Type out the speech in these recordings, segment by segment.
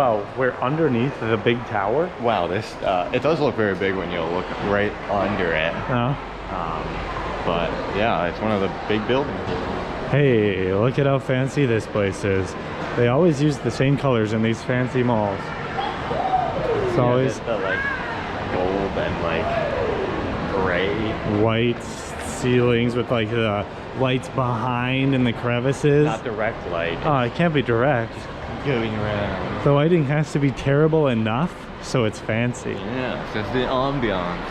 Wow, we're underneath the big tower. Wow, this it does look very big when you look right under it. Oh. But yeah, it's one of the big buildings. Hey, look at how fancy this place is. They always use the same colors in these fancy malls. It's always the like gold and like gray, white ceilings with like the lights behind in the crevices. not direct light. Oh, it can't be direct. Going around. The lighting has to be terrible enough so it's fancy. Yeah, it's just the ambiance.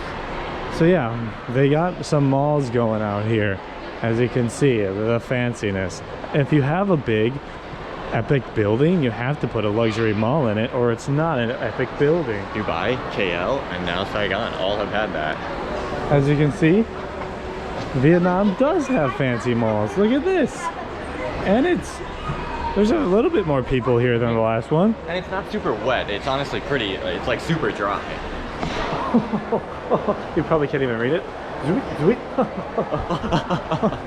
So yeah, they got some malls going out here, as you can see, the fanciness. If you have a big, epic building, you have to put a luxury mall in it, or it's not an epic building. Dubai, KL, and now Saigon all have had that. As you can see, Vietnam does have fancy malls. Look at this. And there's a little bit more people here than the last one. And it's not super wet. It's honestly pretty. It's like super dry. You probably can't even read it.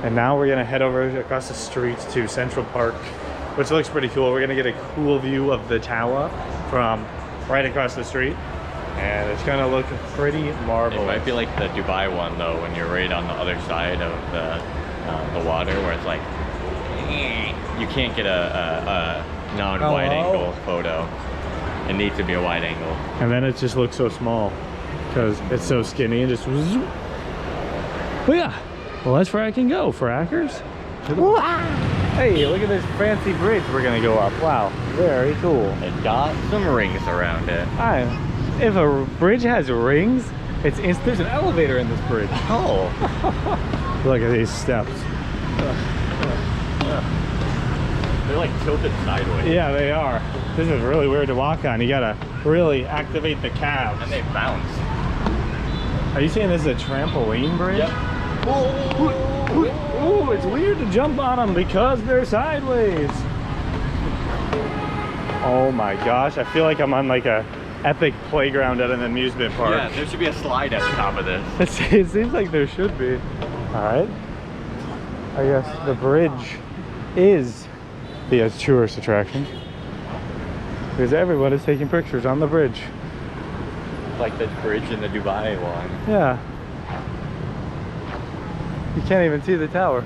And now we're gonna head over across the street to Central Park, which looks pretty cool. We're gonna get a cool view of the tower from right across the street, and it's gonna look pretty marvelous. It might be like the Dubai one though, when you're right on the other side of the water, where it's like you can't get a non-wide angle photo. It needs to be a wide angle. And then it just looks so small because it's so skinny and just. But yeah, well, that's where I can go, frackers. Hey, look at this fancy bridge we're gonna go up. Wow, very cool. It's got some rings around it. If a bridge has rings, there's an elevator in this bridge. Oh. Look at these steps. They're like tilted sideways. Yeah, they are. This is really weird to walk on. You gotta really activate the calves. And they bounce. Are you saying this is a trampoline bridge? Yep. Ooh, it's weird to jump on them because they're sideways. Oh my gosh, I feel like I'm on like a epic playground at an amusement park. Yeah, there should be a slide at the top of this. It seems like there should be. All right. I guess the bridge is the tourist attraction because everyone is taking pictures on the bridge. Like the bridge in the Dubai one. Yeah. You can't even see the tower.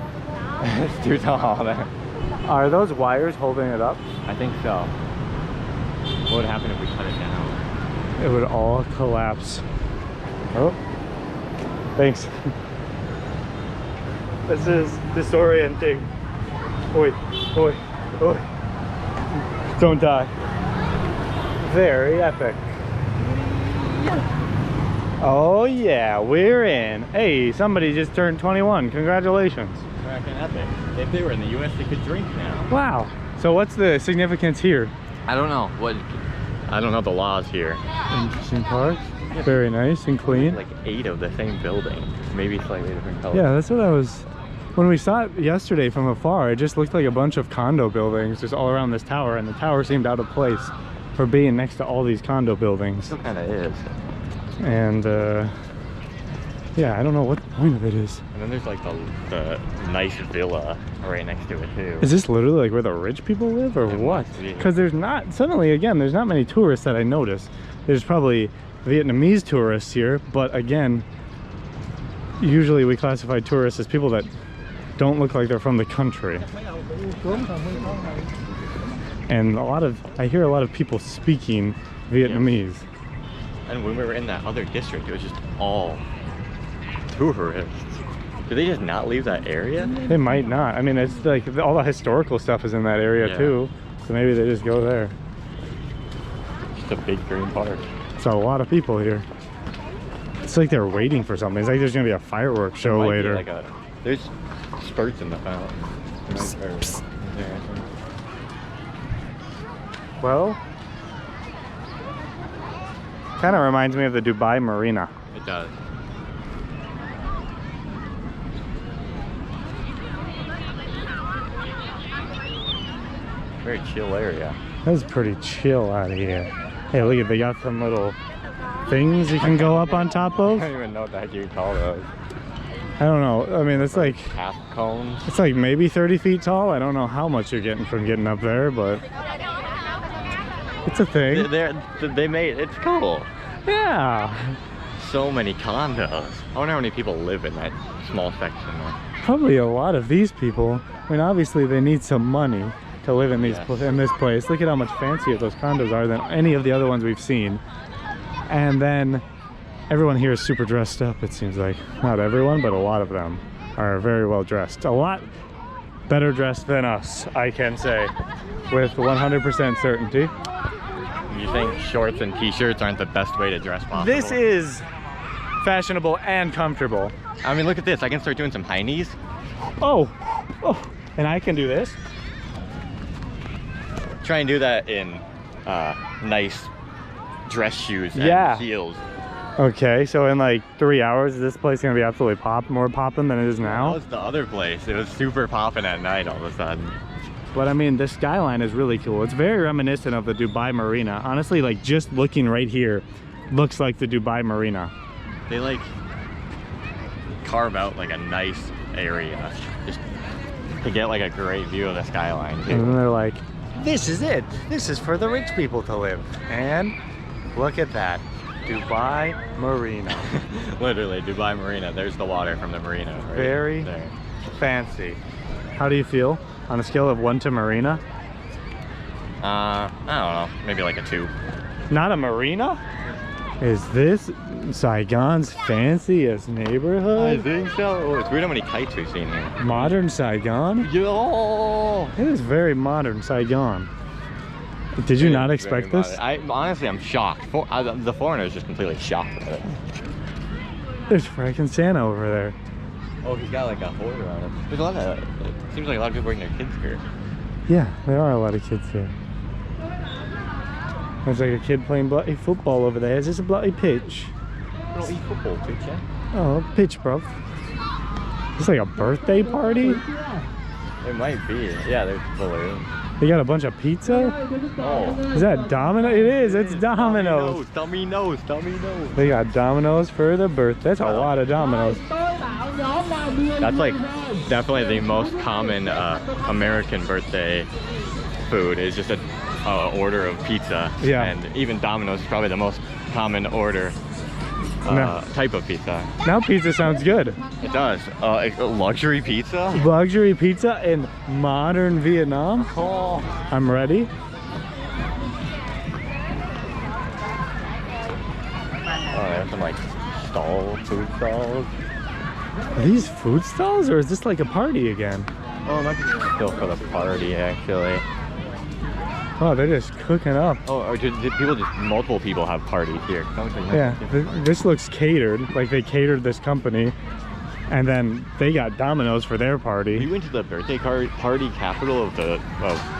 It's too tall there. Are those wires holding it up? I think so. What would happen if we cut it down? It would all collapse. Oh, thanks. This is disorienting. Oi, oi, oi. Don't die. Very epic. Oh yeah, we're in. Hey, somebody just turned 21. Congratulations. Cracking epic. If they were in the US, they could drink now. Wow. So what's the significance here? I don't know. I don't know the laws here. Interesting park. Very nice and clean. Like 8 of the same building. Maybe slightly different colors. Yeah, that's what I was... When we saw it yesterday from afar, it just looked like a bunch of condo buildings just all around this tower, and the tower seemed out of place for being next to all these condo buildings. It still kind of is. And yeah, I don't know what the point of it is. And then there's like the nice villa right next to it too. Is this literally like where the rich people live, or what? Because there's not, suddenly again, there's not many tourists that I notice. There's probably Vietnamese tourists here, but again, usually we classify tourists as people that don't look like they're from the country. And I hear a lot of people speaking Vietnamese. Yeah. And when we were in that other district, it was just all tourists. Do they just not leave that area? They might not. I mean, it's like all the historical stuff is in that area too. So maybe they just go there. Just a big green park. It's a lot of people here. It's like they're waiting for something. It's like there's gonna be a fireworks show later. Like there's spurts in the fountain. Well, kind of reminds me of the Dubai Marina. It does. Very chill area. That's pretty chill out here. Hey, look at, they got some little things you can go up on top of. I don't even know what the heck you call those. I don't know. I mean, it's like half cones. It's like maybe 30 feet tall. I don't know how much you're getting from getting up there, but It's a thing. They made it's cool. Yeah. So many condos. I wonder how many people live in that small section there. Probably a lot of these people. I mean, obviously they need some money to live in these in this place. Look at how much fancier those condos are than any of the other ones we've seen. And then everyone here is super dressed up, it seems like. Not everyone, but a lot of them are very well dressed. A lot better dressed than us, I can say, with 100% certainty. You think shorts and t-shirts aren't the best way to dress possible? This is fashionable and comfortable. I mean, look at this. I can start doing some high knees. Oh, and I can do this. Try and do that in nice dress shoes and heels. Okay, so in like 3 hours, is this place gonna be absolutely more popping than it is now? That was the other place. It was super popping at night all of a sudden. But I mean, the skyline is really cool. It's very reminiscent of the Dubai Marina. Honestly, like just looking right here, looks like the Dubai Marina. They like carve out like a nice area just to get like a great view of the skyline too. And then they're like, this is it. This is for the rich people to live. And look at that. Dubai Marina. Literally, Dubai Marina. There's the water from the marina. Right very there. Fancy. How do you feel on a scale of 1 to marina? I don't know. Maybe like a 2. Not a marina? Is this Saigon's fanciest neighborhood? I think so. Oh, it's weird how many kites we've seen here. Modern Saigon? Yo! It is very modern Saigon. Did you not expect this? Honestly, I'm shocked. The foreigners just completely shocked with it. There's frickin' Santa over there. Oh, he's got like a horse on him. There's a lot of, it seems like a lot of people bring their kids here. Yeah, there are a lot of kids here. There's like a kid playing bloody football over there. Is this a bloody pitch? We don't eat football, pitch, yeah? Oh, pitch, bro. It's like a birthday party? It might be. Yeah, there's balloons. They got a bunch of pizza? Oh. Is that Domino? It is, it's Domino's. Domino's. They got Domino's for the birthday. That's a lot of Domino's. That's like definitely the most common American birthday food is just a order of pizza. Yeah. And even Domino's is probably the most common order type of pizza. Now pizza sounds good. It does. Luxury pizza? Luxury pizza in modern Vietnam. Oh. I'm ready. Oh, there's some like food stalls. Are these food stalls or is this like a party again? Oh, it might be still for the party actually. Oh, they're just cooking up. Oh, or did multiple people have parties here? Yeah, this looks catered. Like they catered this company, and then they got Domino's for their party. We went to the birthday party capital of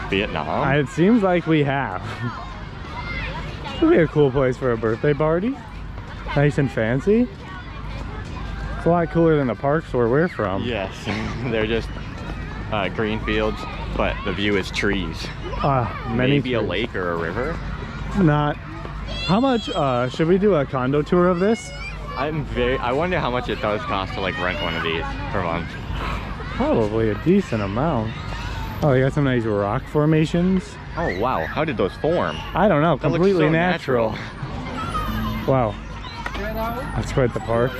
Vietnam. It seems like we have. This would be a cool place for a birthday party. Nice and fancy. It's a lot cooler than the parks where we're from. Yes, they're just green fields, but the view is trees. Maybe a lake or a river. Not. How much? Should we do a condo tour of this? I wonder how much it does cost to like rent one of these per month. Probably a decent amount. Oh, you got some nice rock formations. Oh wow, how did those form? I don't know. That completely looks so natural. Wow. That's quite the park.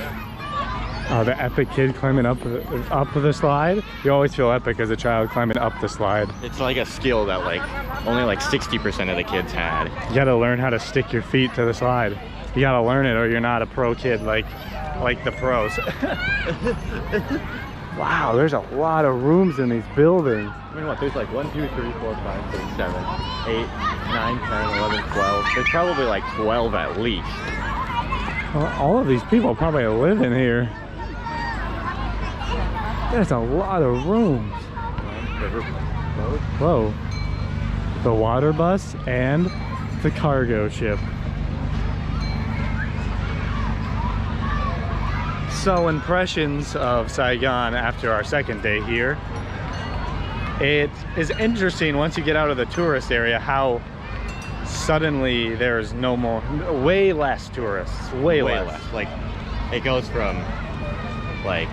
The epic kid climbing up the slide. You always feel epic as a child climbing up the slide. It's like a skill that like only like 60% of the kids had. You gotta learn how to stick your feet to the slide. You gotta learn it or you're not a pro kid like the pros. Wow, there's a lot of rooms in these buildings. I mean, what? There's like 1, 2, 3, 4, 5, 6, 7, 8, 9, 10, 11, 12. There's probably like 12 at least. Well, all of these people probably live in here. There's a lot of rooms. Whoa. The water bus and the cargo ship. So impressions of Saigon after our second day here. It is interesting once you get out of the tourist area how suddenly there's way less tourists. Way less. Like it goes from like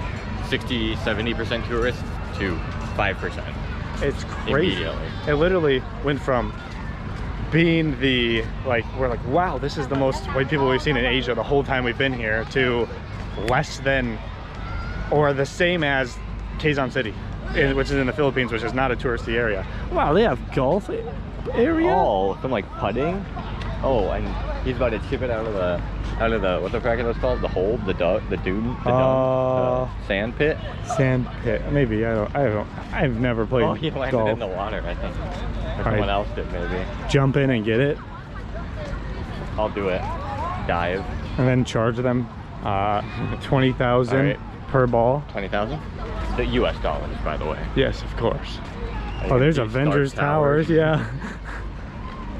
60-70% tourists to 5%. It's crazy. Immediately. It literally went from being the, like, we're like, wow, this is the most white people we've seen in Asia the whole time we've been here, to less than or the same as Quezon City, which is in the Philippines, which is not a touristy area. Wow, they have golf area? Oh, some like putting. Oh, and he's about to chip it out of the what's the bracket was called? The hole, the dune, the sand pit. Sand pit, maybe. I've never played. Oh, he landed golf. in the water, I think. Or All someone right. else did, maybe. Jump in and get it, I'll do it. Dive. and then charge them 20,000 All right. per ball. 20,000. The U.S. dollars, by the way. Yes, of course. I Oh, there's see Avengers Stark Towers. Yeah.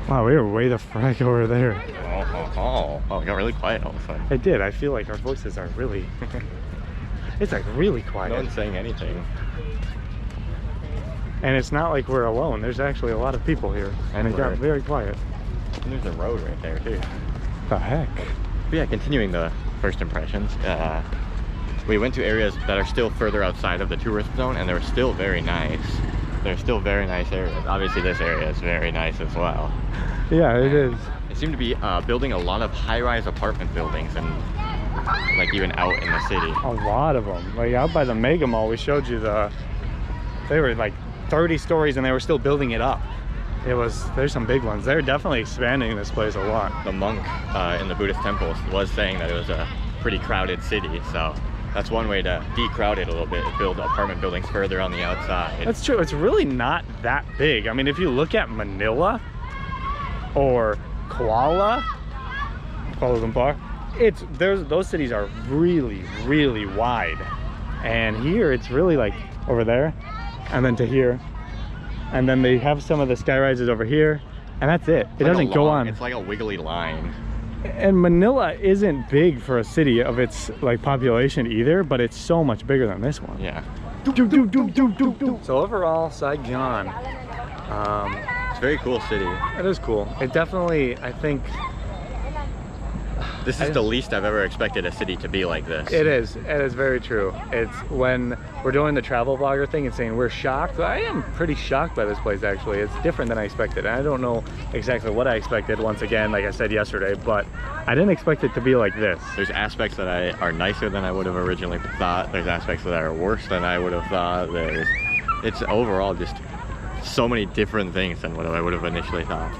Wow, we were way the frick over there. Oh, it got really quiet all of a sudden. It did. I feel like our voices are really. It's like really quiet. No one's saying anything. And it's not like we're alone. There's actually a lot of people here, and it got Right. very quiet. And there's a road right there too. The heck? But yeah, continuing the first impressions, we went to areas that are still further outside of the tourist zone, and they were still very nice. They're still very nice areas. Obviously, this area is very nice as well. Yeah, it is. They seem to be building a lot of high-rise apartment buildings, and like even out in the city. A lot of them. Like out by the Mega Mall, we showed you they were like 30 stories, and they were still building it up. There's some big ones. They're definitely expanding this place a lot. The monk in the Buddhist temple was saying that it was a pretty crowded city, so that's one way to decrowd it a little bit, is build apartment buildings further on the outside. That's true. It's really not that big. I mean, if you look at Manila or Kuala Lumpur, those cities are really, really wide. And here it's really like over there, and then to here, and then they have some of the sky rises over here, and that's it. It doesn't go on. It's like a wiggly line. And Manila isn't big for a city of its like population either, but it's so much bigger than this one. Yeah. So overall, Saigon, It's a very cool city. it is cool. It definitely, I think, This is the least I've ever expected a city to be like this. it is very true. It's when we're doing the travel vlogger thing and saying we're shocked. I am pretty shocked by this place, actually. It's different than I expected. And I don't know exactly what I expected, once again, like I said yesterday, but I didn't expect it to be like this. There's aspects that are nicer than I would have originally thought. There's aspects that are worse than I would have thought. It's overall just so many different things than what I would have initially thought.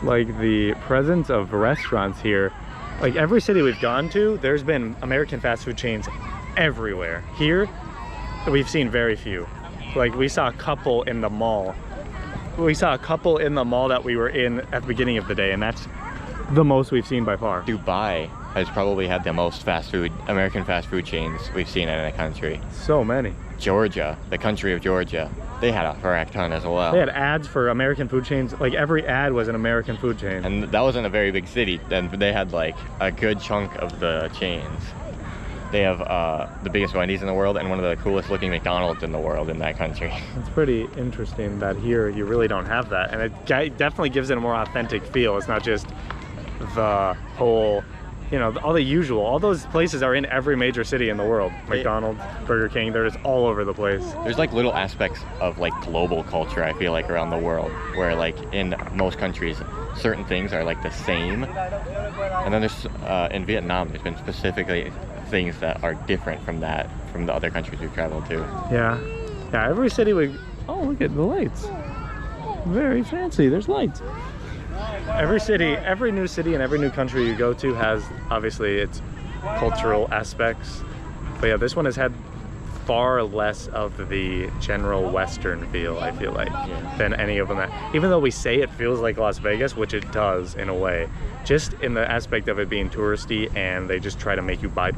Like the presence of restaurants here, like every city we've gone to, there's been American fast food chains everywhere. Here, we've seen very few. Like we saw a couple in the mall. We saw a couple in the mall that we were in at the beginning of the day, and that's the most we've seen by far. Dubai has probably had the most American fast food chains we've seen in a country. So many. Georgia, the country of Georgia, they had a frack ton as well. They had ads for American food chains. Like every ad was an American food chain. And that wasn't a very big city, and they had like a good chunk of the chains. They have the biggest Wendy's in the world and one of the coolest looking McDonald's in the world in that country. It's pretty interesting that here you really don't have that, and it definitely gives it a more authentic feel. It's not just the whole, you know, all those places are in every major city in the world. McDonald's, Burger King, they're just all over the place. There's like little aspects of like global culture, I feel like, around the world, where like in most countries certain things are like the same, and then there's in Vietnam there's been specifically things that are different from the other countries we've traveled to. Yeah, every city oh, look at the lights, very fancy. There's lights. Every city, every new city and every new country you go to has obviously its cultural aspects, but yeah, this one has had far less of the general Western feel, I feel like, than any of them. Even though we say it feels like Las Vegas, which it does in a way, just in the aspect of it being touristy and they just try to make you buy.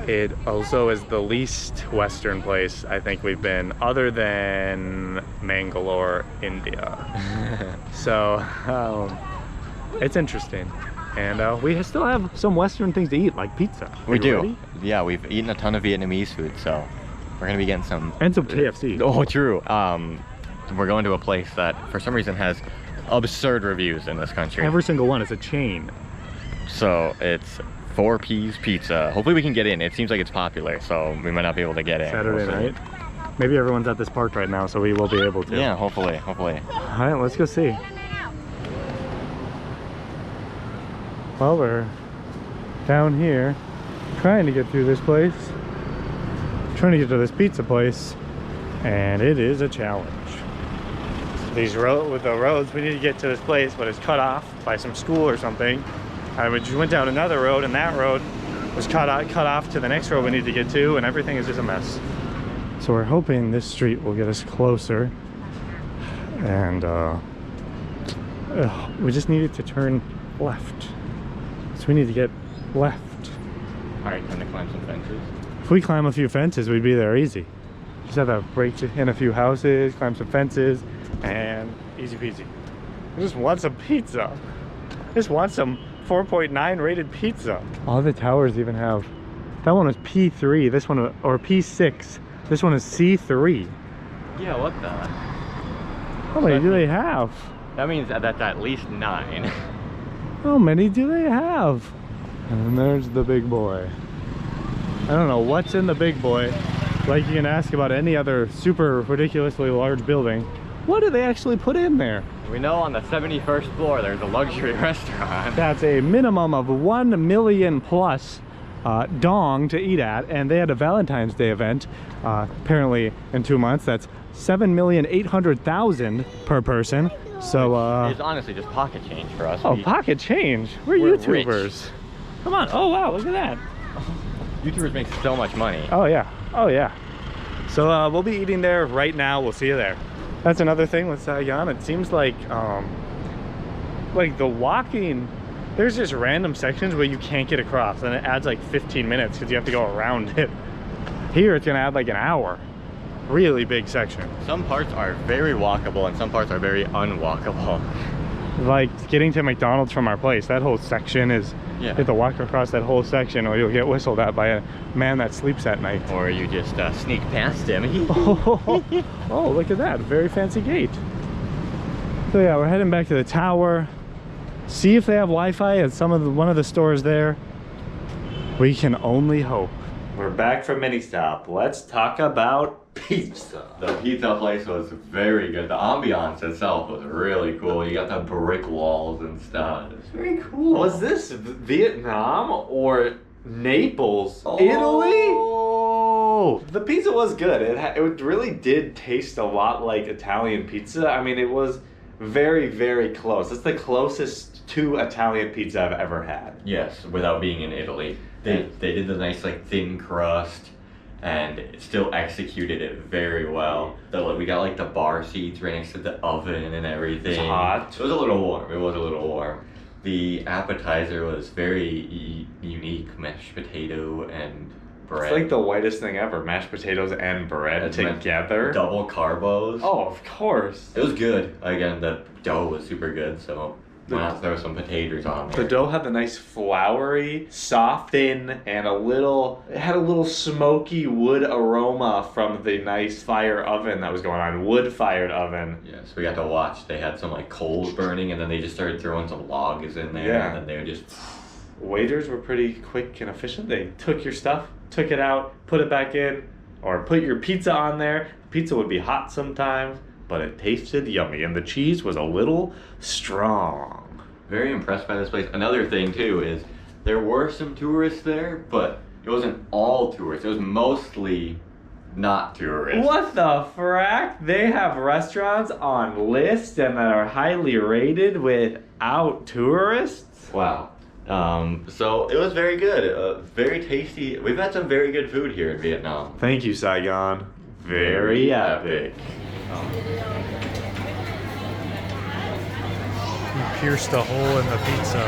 It also is the least Western place I think we've been, other than Mangalore, India. So it's interesting. And we still have some Western things to eat, like pizza. We do. Ready? Yeah, we've eaten a ton of Vietnamese food, so we're gonna be getting some. And some KFC. Oh, true. We're going to a place that for some reason has absurd reviews in this country. Every single one is a chain. So it's 4 P's Pizza. Hopefully we can get in. It seems like it's popular, so we might not be able to get in. Saturday We'll see. night. Maybe everyone's at this park right now, so we will be able to. Yeah, hopefully. All right, let's go see. Well, we're down here trying to get through this place, trying to get to this pizza place, and it is a challenge. These with the roads, we need to get to this place, but it's cut off by some school or something. And we just went down another road, and that road was cut off to the next road we need to get to, and everything is just a mess. So we're hoping this street will get us closer, and we just needed to turn left. So we need to get left. All right, time to climb some fences. If we climb a few fences, we'd be there easy. Just have to break in a few houses, climb some fences, and easy peasy. I just want some pizza. Just want some 4.9 rated pizza. All the towers even have. That one was P3, this one, or P6. This one is C3. Yeah, what the? How many do they have? That means that that's at least 9. How many do they have? And there's the big boy. I don't know what's in the big boy. Like you can ask about any other super ridiculously large building. What do they actually put in there? We know on the 71st floor there's a luxury restaurant. That's a minimum of 1 million plus dong to eat at, and they had a Valentine's Day event apparently in 2 months. That's 7,800,000 per person. So it's honestly just pocket change for us. Oh, pocket change. We're YouTubers. Rich. Come on. Oh wow, look at that. YouTubers make so much money. Oh yeah. Oh yeah. So we'll be eating there right now. We'll see you there. That's another thing with Saigon. It seems like the walking, there's just random sections where you can't get across, and it adds like 15 minutes because you have to go around it. Here it's gonna add like an hour. Really big section. Some parts are very walkable and some parts are very unwalkable. Like getting to McDonald's from our place, that whole section is, you have to walk across that whole section or you'll get whistled at by a man that sleeps at night. Or you just sneak past him. Oh, look at that, very fancy gate. So yeah, we're heading back to the tower. See if they have Wi-Fi at one of the stores there. We can only hope. We're back from mini stop. Let's talk about pizza. The pizza place was very good. The ambiance itself was really cool. You got the brick walls and stuff. It's very cool. Was this Vietnam or Naples, Italy? Oh, the pizza was good. It really did taste a lot like Italian pizza. I mean, it was very, very close. It's the closest to Italian pizza I've ever had. Yes, without being in Italy. They did the nice like thin crust and still executed it very well. So we got like the bar seats right next to the oven and everything. It's hot. It was a little warm. It was a little warm. The appetizer was very unique, mashed potato and bread. It's like the whitest thing ever. Mashed potatoes and bread together. Double carbos. Oh, of course. It was good. Again, the dough was super good, so why not throw some potatoes on there? The dough had the nice floury, soft, thin, and it had a little smoky wood aroma from the nice fire oven that was going on. Wood-fired oven. Yes, we got to watch. They had some like coals burning, and then they just started throwing some logs in there, and then they would just... Waiters were pretty quick and efficient. They took your stuff, took it out, put it back in, or put your pizza on there. Pizza would be hot sometimes, but it tasted yummy, and the cheese was a little strong. Very impressed by this place. Another thing too is there were some tourists there, but it wasn't all tourists. It was mostly not tourists. What the frack? They have restaurants on lists and that are highly rated without tourists? Wow. So it was very good. Very tasty. We've had some very good food here in Vietnam. Thank you, Saigon. Very epic. You pierced a hole in the pizza.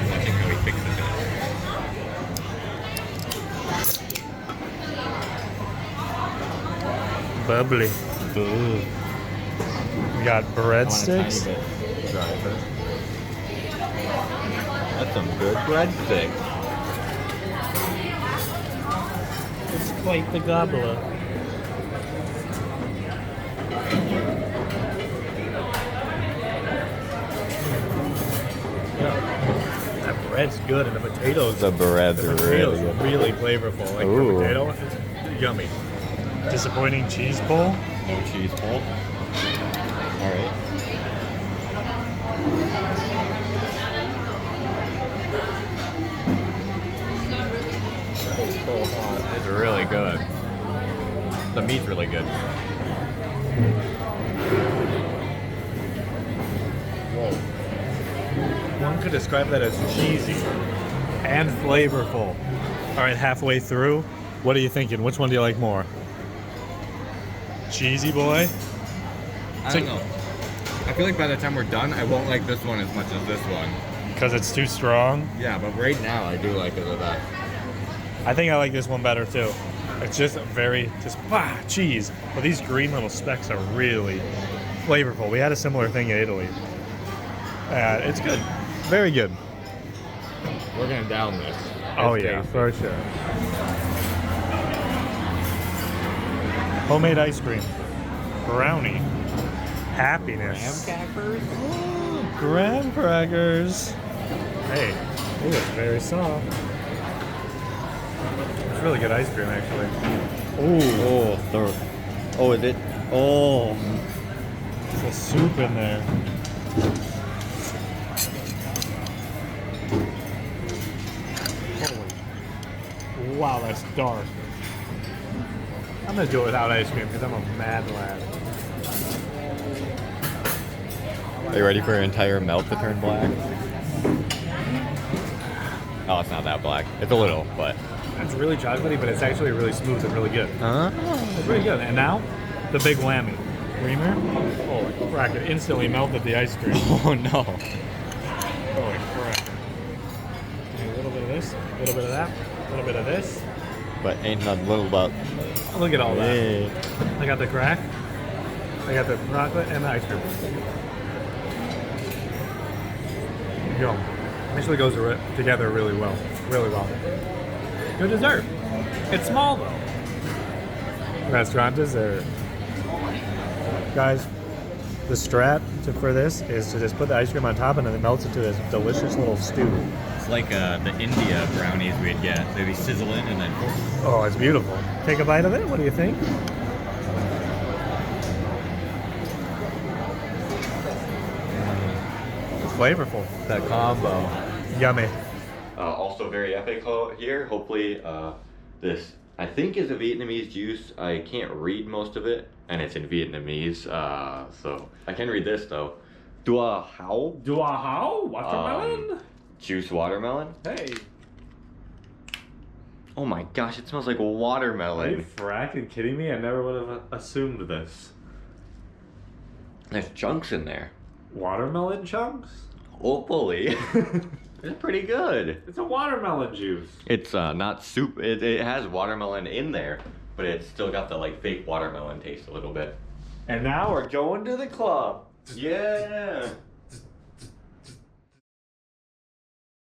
Watching how he fixes it. Bubbly. Ooh. We got breadsticks. That's some good breadsticks. It's quite the gobbler. That bread's good, and the potatoes. The bread's really good. Really flavorful. Like Ooh. the potato, it's yummy. Disappointing cheese bowl. No cheese bowl. All right. really good. The meat's really good. Whoa. One could describe that as cheesy and flavorful. All right, halfway through, what are you thinking? Which one do you like more? Cheesy boy? I don't know. I feel like by the time we're done, I won't like this one as much as this one. Because it's too strong? Yeah, but right now I do like it the best. I think I like this one better too. It's just very, cheese. But these green little specks are really flavorful. We had a similar thing in Italy. It's good. Very good. We're gonna down this. Oh It's yeah, tasty. for sure. Homemade ice cream. Brownie. Happiness. Graham crackers? Oh, graham crackers. Hey, ooh, it's very soft. It's really good ice cream, actually. Ooh. Oh, is it? Oh. There's a soup in there. Holy. Wow, that's dark. I'm gonna do it without ice cream because I'm a mad lad. Are you ready for your entire melt to turn black? Oh, it's not that black. It's a little, but. It's really chocolatey, but it's actually really smooth and really good. Huh? It's really good. And now, the big whammy. Creamer. Holy crap, it instantly melted the ice cream. Oh no. Holy crap. A little bit of this, a little bit of that, a little bit of this. But ain't nothing little about. Look at all that. Hey. I got the crack, I got the chocolate, and the ice cream. Yum. Actually goes together really well. Really well. Good dessert. It's small though. Restaurant dessert. Guys, the strat for this is to just put the ice cream on top and then it melts into this delicious little stew. It's like the India brownies we'd get. They'd be sizzling and then. Oh, it's beautiful. Take a bite of it. What do you think? It's flavorful. That combo. Yummy. Also very epic here. Hopefully this, I think, is a Vietnamese juice. I can't read most of it, and it's in Vietnamese. So I can read this though. Dua hao. Dua hao? Watermelon? Juice watermelon. Hey. Oh my gosh, it smells like Are you watermelon. fracking kidding me? I never would have assumed this. There's chunks in there. Watermelon chunks? Hopefully. It's pretty good. It's a watermelon juice. It's not soup. It has watermelon in there, but it's still got the like fake watermelon taste a little bit. And now we're going to the club. Yeah.